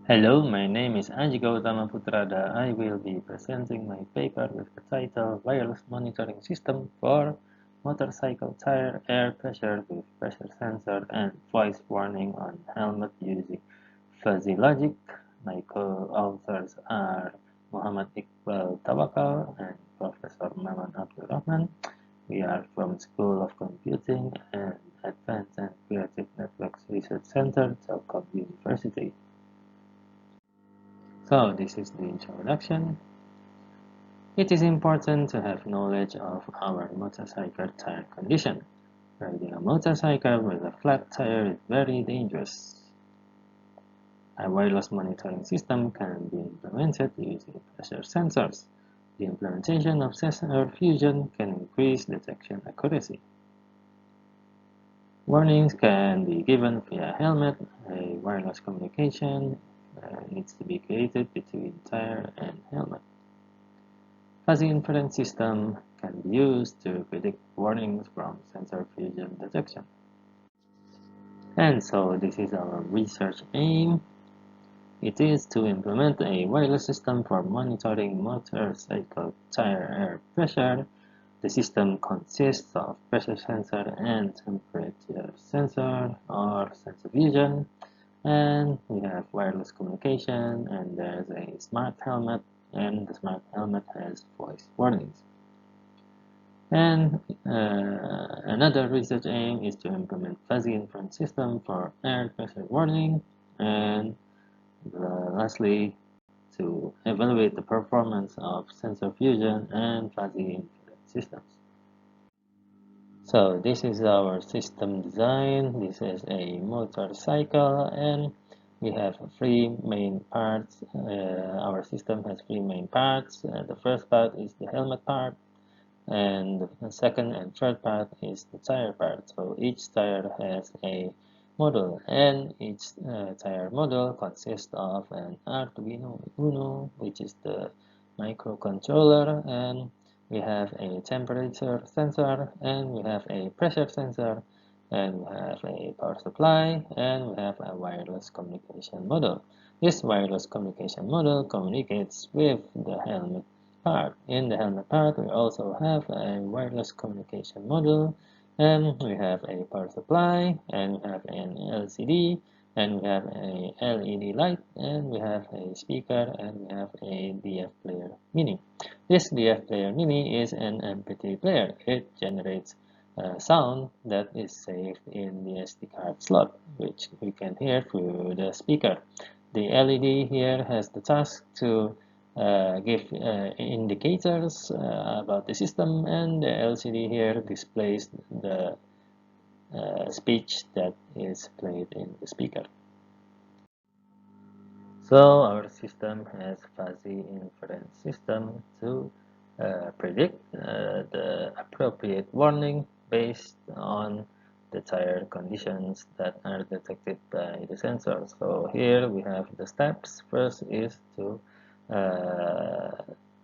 Hello, my name is Anji Gautama Putrada. I will be presenting my paper with the title Wireless Monitoring System for Motorcycle Tire Air Pressure with Pressure Sensor and Voice Warning on Helmet using Fuzzy Logic. My co-authors are Muhammad Iqbal Tawakal and Professor Maman Abdul Rahman. We are from School of Computing and Advanced and Creative Networks Research Center, Telkom University. So this is the introduction. It is important to have knowledge of our motorcycle tire condition. Riding a motorcycle with a flat tire is very dangerous. A wireless monitoring system can be implemented using pressure sensors. The implementation of sensor fusion can increase detection accuracy. Warnings can be given via helmet. A wireless communication needs to be created between tire and helmet. Fuzzy inference system can be used to predict warnings from sensor fusion detection. And so this is our research aim. It is to implement a wireless system for monitoring motorcycle tire air pressure. The system consists of pressure sensor and temperature sensor or sensor fusion. And we have wireless communication, and there's a smart helmet, and the smart helmet has voice warnings. And another research aim is to implement fuzzy inference system for air pressure warning, and lastly, to evaluate the performance of sensor fusion and fuzzy inference systems. So this is our system design. This is a motorcycle, and we have three main parts. Our system has three main parts. The first part is the helmet part, and the second and third part is the tire part. So each tire has a module, and each tire module consists of an Arduino Uno, which is the microcontroller, and we have a temperature sensor, and we have a pressure sensor, and we have a power supply, and we have a wireless communication module. This wireless communication module communicates with the helmet part. In the helmet part, we also have a wireless communication module, and we have a power supply, and we have an LCD, and we have a LED light, and we have a speaker, and we have a DF player mini. This DF player mini is an MP3 player. It generates sound that is saved in the SD card slot, which we can hear through the speaker. The LED here has the task to give indicators about the system, and the LCD here displays the speech that is played in the speaker. So our system has fuzzy inference system to predict the appropriate warning based on the tire conditions that are detected by the sensor. So here we have the steps. First is to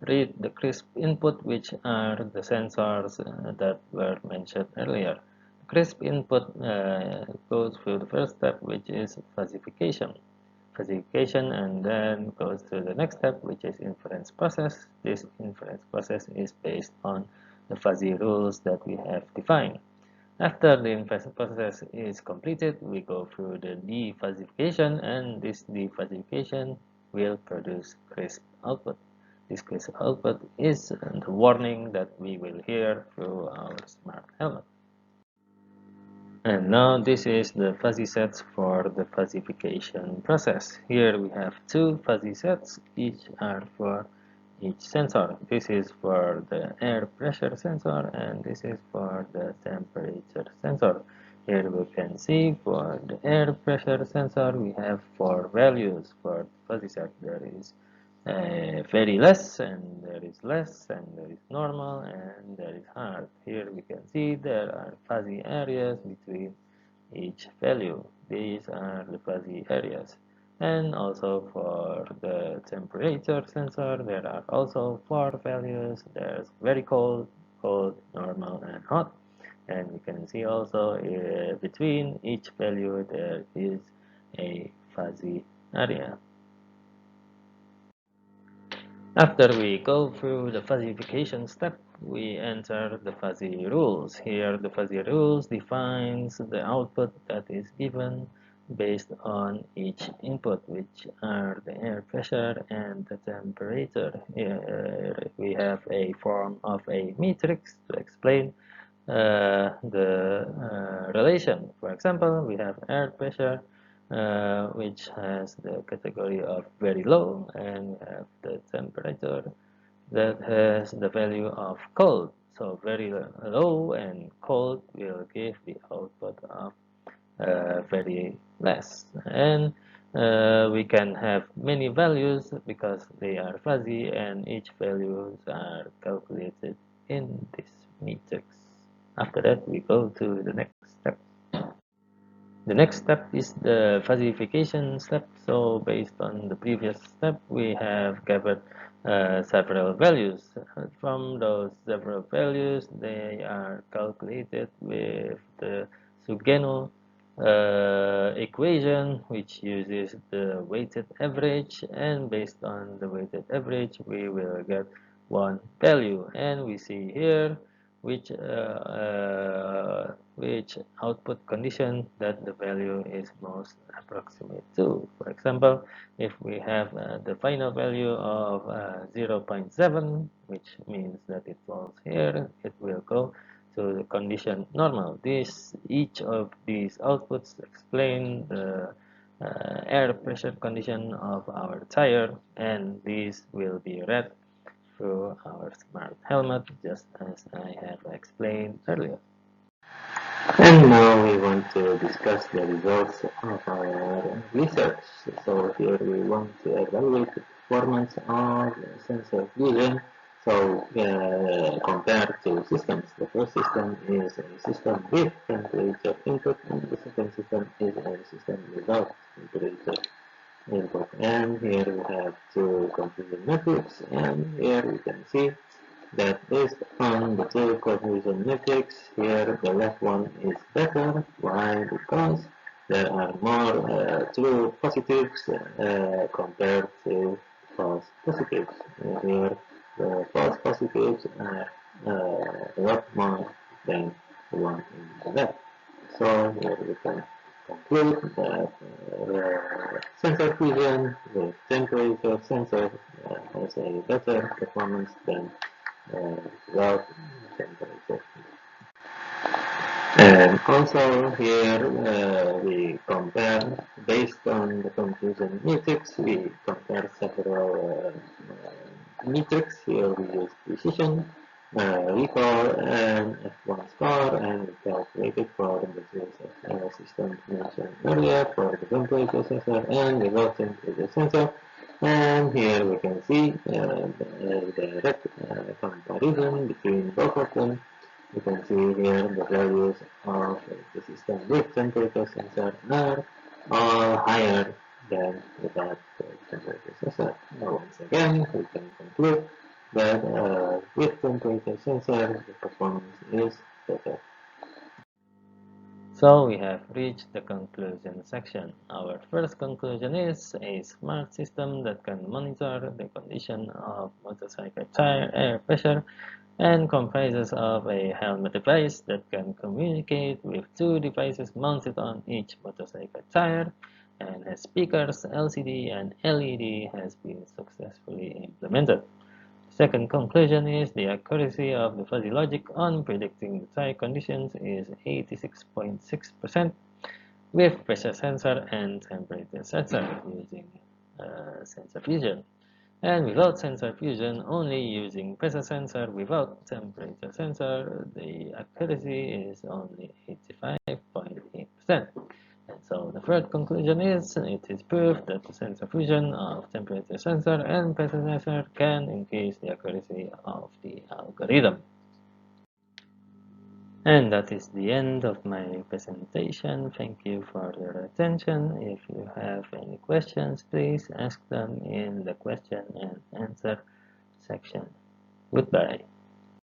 read the crisp input, which are the sensors that were mentioned earlier. Crisp input goes through the first step, which is fuzzification, and then goes to the next step, which is inference process. This inference process is based on the fuzzy rules that we have defined. After the inference process is completed, we go through the defuzzification, and this defuzzification will produce crisp output. This crisp output is the warning that we will hear through our smart helmet. And now this is the fuzzy sets for the fuzzification process. Here we have two fuzzy sets, each are for each sensor. This is for the air pressure sensor, and this is for the temperature sensor. Here we can see for the air pressure sensor we have four values for the fuzzy set. There is very less, and there is less, and there is normal, and there is hard. Here we can see there are fuzzy areas between each value. These are the fuzzy areas. And also for the temperature sensor, there are also four values. There's very cold, normal, and hot. And we can see also between each value there is a fuzzy area. After we go through the fuzzification step, we enter the fuzzy rules. Here, the fuzzy rules defines the output that is given based on each input, which are the air pressure and the temperature. Here we have a form of a matrix to explain the relation. For example, we have air pressure, which has the category of very low, and we have the temperature that has the value of cold. So very low and cold will give the output of very less. And we can have many values because they are fuzzy, and each values are calculated in this matrix. After that, we go to the next step. The next step is the fuzzification step. So based on the previous step, we have gathered several values. From those several values, they are calculated with the Sugeno equation, which uses the weighted average, and based on the weighted average, we will get one value. And we see here which output condition that the value is most approximate to. For example, if we have the final value of 0.7, which means that it falls here, it will go to the condition normal. Each of these outputs explain the air pressure condition of our tire, and these will be read through our smart helmet, just as I have explained earlier. And now we want to discuss the results of our research. So here we want to evaluate the performance of sensor fusion. So compared to systems, the first system is a system with temperature input, and the second system is a system without temperature input. And here we have two confusion metrics, and here we can see that based on the two confusion metrics, here the left one is better. Why? Because there are more true positives compared to false positives. Here the false positives are a lot more than the one in the left. So here we can conclude that sensor fusion with temperature sensor has a better performance than without temperature. And also here we compare, based on the confusion matrix, we compare several metrics. Here we use precision, recall, and F1 score, and we calculated for the two systems mentioned earlier for the temperature sensor and without temperature sensor. And here we can see the direct comparison between both of them. You can see here the values of the system with temperature sensor are all higher than without the temperature sensor. Now once again, we can conclude that with temperature sensor, the performance is better. So we have reached the conclusion section. Our first conclusion is a smart system that can monitor the condition of motorcycle tire air pressure and comprises of a helmet device that can communicate with two devices mounted on each motorcycle tire, and has speakers, LCD and LED has been successfully implemented. Second conclusion is the accuracy of the fuzzy logic on predicting the tire conditions is 86.6% with pressure sensor and temperature sensor using sensor fusion. And without sensor fusion, only using pressure sensor without temperature sensor, the accuracy is only 85.8%. And so the third conclusion is it is proof that the sensor fusion of temperature sensor and pressure sensor can increase the accuracy of the algorithm. And that is the end of my presentation. Thank you for your attention. If you have any questions, please ask them in the question and answer section. Goodbye.